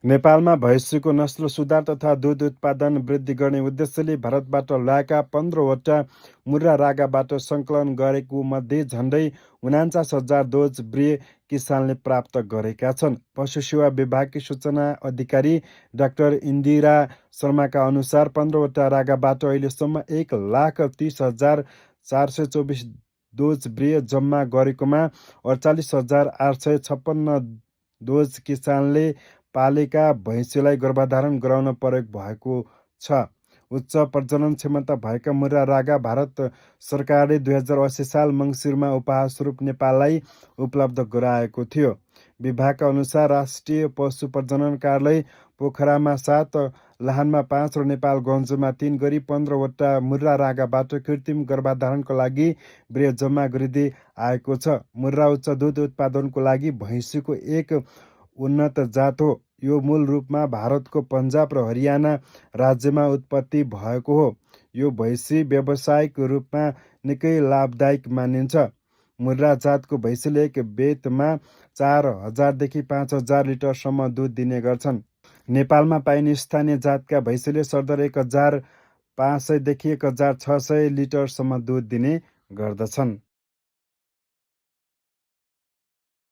नेपालमा भैँसीको नस्ल सुधार तथा दूध उत्पादन वृद्धि गर्ने उद्देश्यले भारतबाट ल्याएका 15वटा मुर्रा रागाबाट सङ्कलन गरेको मध्ये झन्डै 49,000 डोज ब्रिय किसानले प्राप्त गरेका छन्। पशु सेवा विभागकी सूचना अधिकारी डाक्टर इन्दिरा शर्माका अनुसार 15वटा रागाबाट अहिलेसम्म 1,30,424 डोज ब्रिय जम्मा गरेकोमा 48,856 डोज किसानले पालेका भैँसीलाई गर्भधारण गराउन प्रयोग भएको छ। उच्च प्रजनन क्षमता भएका मुर्रा रागा भारत सरकारले 2080 साल मङ्सिरमा उपहार स्वरूप नेपाललाई उपलब्ध गराएको थियो। विभागका अनुसार राष्ट्रिय पशु प्रजनन कार्यालय पोखरामा 7, लाहानमा 5 र नेपालगञ्जमा 3 गरी 15वटा मुर्रा रागाबाट कृत्रिम गर्भधारणको लागि ब्रिय जम्मा गरिँदै आएको छ। मुर्रा उच्च दुध उत्पादनको लागि भैँसीको एक उन्नत जात हो। यो मूल रूपमा भारतको पन्जाब र हरियाणा राज्यमा उत्पत्ति भएको हो। यो भैँसी व्यावसायिक रूपमा निकै लाभदायक मानिन्छ। मुर्रा जातको भैँसीले एक बेतमा 4,000 देखि 5,000 लिटरसम्म दुध दिने गर्छन्। नेपालमा पाइने स्थानीय जातका भैँसीले सरदर 1,500 देखि 1,600 लिटरसम्म दुध दिने गर्दछन्।